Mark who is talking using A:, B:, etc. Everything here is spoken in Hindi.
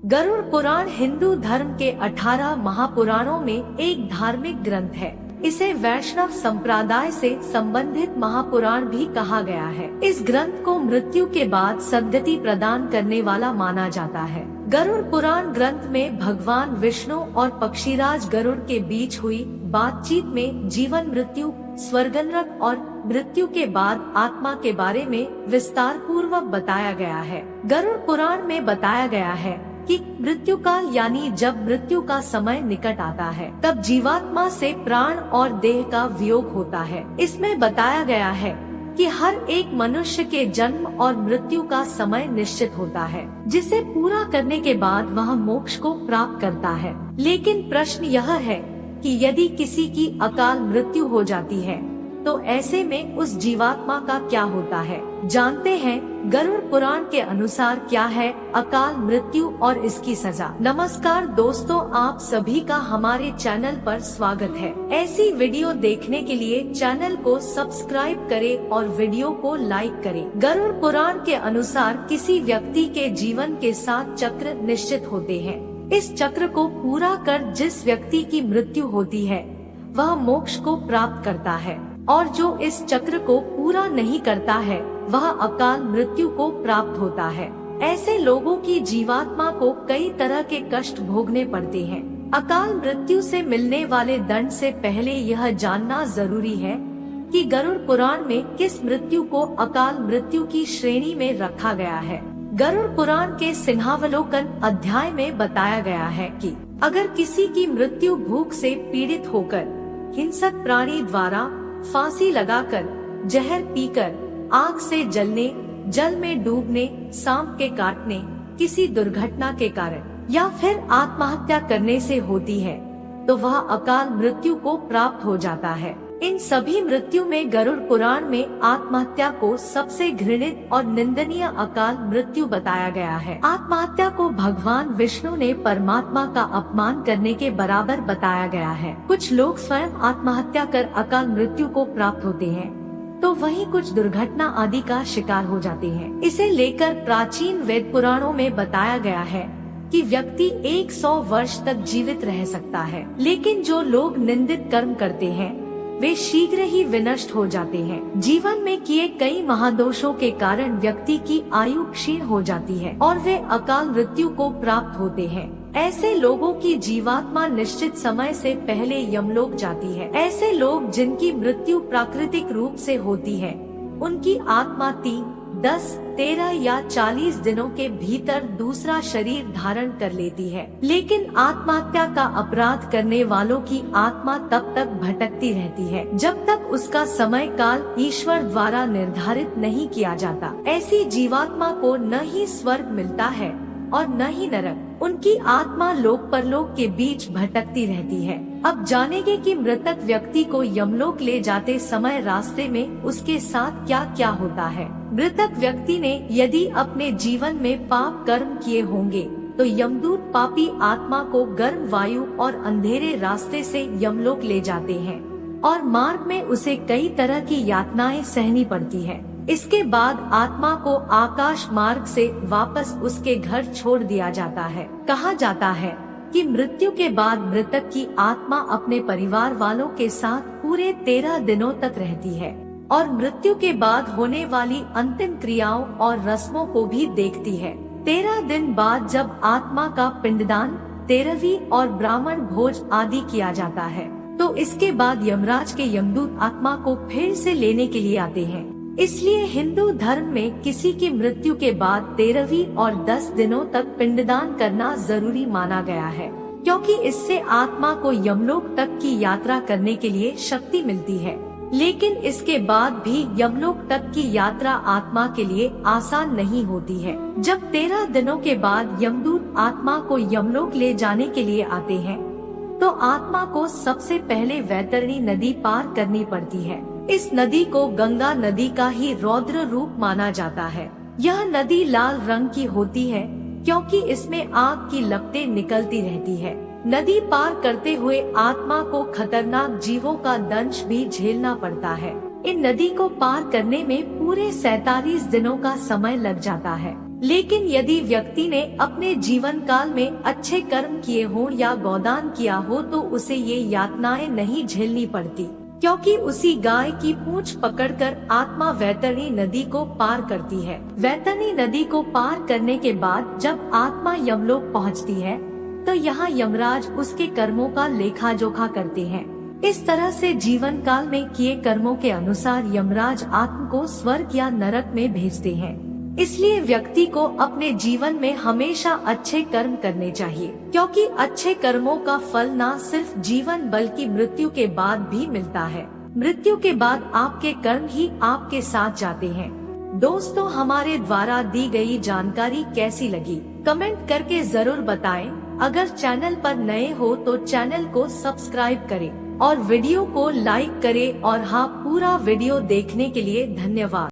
A: गरुड़ पुराण हिंदू धर्म के 18 महापुराणों में एक धार्मिक ग्रंथ है। इसे वैष्णव संप्रदाय से संबंधित महापुराण भी कहा गया है। इस ग्रंथ को मृत्यु के बाद सद्गति प्रदान करने वाला माना जाता है। गरुड़ पुराण ग्रंथ में भगवान विष्णु और पक्षीराज गरुड़ के बीच हुई बातचीत में जीवन, मृत्यु, स्वर्ग नरक और मृत्यु के बाद आत्मा के बारे में विस्तार पूर्वक बताया गया है। गरुड़ पुराण में बताया गया है कि मृत्यु काल यानी जब मृत्यु का समय निकट आता है तब जीवात्मा से प्राण और देह का वियोग होता है। इसमें बताया गया है कि हर एक मनुष्य के जन्म और मृत्यु का समय निश्चित होता है, जिसे पूरा करने के बाद वह मोक्ष को प्राप्त करता है। लेकिन प्रश्न यह है कि यदि किसी की अकाल मृत्यु हो जाती है तो ऐसे में उस जीवात्मा का क्या होता है। जानते हैं गरुड़ पुराण के अनुसार क्या है अकाल मृत्यु और इसकी सजा। नमस्कार दोस्तों, आप सभी का हमारे चैनल पर स्वागत है। ऐसी वीडियो देखने के लिए चैनल को सब्सक्राइब करें और वीडियो को लाइक करें। गरुड़ पुराण के अनुसार किसी व्यक्ति के जीवन के 7 चक्र निश्चित होते हैं। इस चक्र को पूरा कर जिस व्यक्ति की मृत्यु होती है वह मोक्ष को प्राप्त करता है, और जो इस चक्र को पूरा नहीं करता है वह अकाल मृत्यु को प्राप्त होता है। ऐसे लोगों की जीवात्मा को कई तरह के कष्ट भोगने पड़ते हैं। अकाल मृत्यु से मिलने वाले दंड से पहले यह जानना जरूरी है कि गरुड़ पुराण में किस मृत्यु को अकाल मृत्यु की श्रेणी में रखा गया है। गरुड़ पुराण के सिंहावलोकन अध्याय में बताया गया है कि अगर किसी की मृत्यु भूख से पीड़ित होकर, हिंसक प्राणी द्वारा फांसी लगाकर, जहर पीकर, आग से जलने, जल में डूबने, सांप के काटने, किसी दुर्घटना के कारण या फिर आत्महत्या करने से होती है तो वह अकाल मृत्यु को प्राप्त हो जाता है। इन सभी मृत्यु में गरुड़ पुराण में आत्महत्या को सबसे घृणित और निंदनीय अकाल मृत्यु बताया गया है। आत्महत्या को भगवान विष्णु ने परमात्मा का अपमान करने के बराबर बताया गया है। कुछ लोग स्वयं आत्महत्या कर अकाल मृत्यु को प्राप्त होते हैं तो वहीं कुछ दुर्घटना आदि का शिकार हो जाते हैं। इसे लेकर प्राचीन वेद पुराणों में बताया गया है कि व्यक्ति 100 वर्ष तक जीवित रह सकता है, लेकिन जो लोग निंदित कर्म करते हैं वे शीघ्र ही विनष्ट हो जाते हैं। जीवन में किए कई महादोषों के कारण व्यक्ति की आयु क्षीण हो जाती है और वे अकाल मृत्यु को प्राप्त होते हैं। ऐसे लोगों की जीवात्मा निश्चित समय से पहले यमलोक जाती है। ऐसे लोग जिनकी मृत्यु प्राकृतिक रूप से होती है उनकी आत्मा 3, 10, 13 या 40 दिनों के भीतर दूसरा शरीर धारण कर लेती है। लेकिन आत्महत्या का अपराध करने वालों की आत्मा तब तक भटकती रहती है जब तक उसका समय काल ईश्वर द्वारा निर्धारित नहीं किया जाता। ऐसी जीवात्मा को न ही स्वर्ग मिलता है और न ही नरक। उनकी आत्मा लोक परलोक के बीच भटकती रहती है। अब जानेंगे कि मृतक व्यक्ति को यमलोक ले जाते समय रास्ते में उसके साथ क्या क्या होता है। मृतक व्यक्ति ने यदि अपने जीवन में पाप कर्म किए होंगे तो यमदूत पापी आत्मा को गर्म वायु और अंधेरे रास्ते से यमलोक ले जाते हैं और मार्ग में उसे कई तरह की यातनाएं सहनी पड़ती है। इसके बाद आत्मा को आकाश मार्ग से वापस उसके घर छोड़ दिया जाता है। कहा जाता है कि मृत्यु के बाद मृतक की आत्मा अपने परिवार वालों के साथ पूरे 13 दिनों तक रहती है और मृत्यु के बाद होने वाली अंतिम क्रियाओं और रस्मों को भी देखती है। 13 दिन बाद जब आत्मा का पिंडदान, 13वीं और ब्राह्मण भोज आदि किया जाता है तो इसके बाद यमराज के यमदूत आत्मा को फिर से लेने के लिए आते हैं। इसलिए हिंदू धर्म में किसी की मृत्यु के बाद 13वीं और 10 दिनों तक पिंडदान करना जरूरी माना गया है, क्योंकि इससे आत्मा को यमलोक तक की यात्रा करने के लिए शक्ति मिलती है। लेकिन इसके बाद भी यमलोक तक की यात्रा आत्मा के लिए आसान नहीं होती है। जब 13 दिनों के बाद यमदूत आत्मा को यमलोक ले जाने के लिए आते हैं तो आत्मा को सबसे पहले वैतरणी नदी पार करनी पड़ती है। इस नदी को गंगा नदी का ही रौद्र रूप माना जाता है। यह नदी लाल रंग की होती है क्योंकि इसमें आग की लपटें निकलती रहती है। नदी पार करते हुए आत्मा को खतरनाक जीवों का दंश भी झेलना पड़ता है। इन नदी को पार करने में पूरे 47 दिनों का समय लग जाता है। लेकिन यदि व्यक्ति ने अपने जीवन काल में अच्छे कर्म किए हो या गोदान किया हो तो उसे ये यातनाएं नहीं झेलनी पड़ती, क्योंकि उसी गाय की पूंछ पकड़कर आत्मा वैतरणी नदी को पार करती है। वैतरणी नदी को पार करने के बाद जब आत्मा यमलोक पहुंचती है तो यहाँ यमराज उसके कर्मों का लेखा जोखा करते हैं। इस तरह से जीवन काल में किए कर्मों के अनुसार यमराज आत्मा को स्वर्ग या नरक में भेजते हैं। इसलिए व्यक्ति को अपने जीवन में हमेशा अच्छे कर्म करने चाहिए, क्योंकि अच्छे कर्मों का फल न सिर्फ जीवन बल्कि मृत्यु के बाद भी मिलता है। मृत्यु के बाद आपके कर्म ही आपके साथ जाते हैं। दोस्तों, हमारे द्वारा दी गई जानकारी कैसी लगी कमेंट करके जरूर बताएं। अगर चैनल पर नए हो तो चैनल को सब्सक्राइब करें और वीडियो को लाइक करें और हाँ, पूरा वीडियो देखने के लिए धन्यवाद।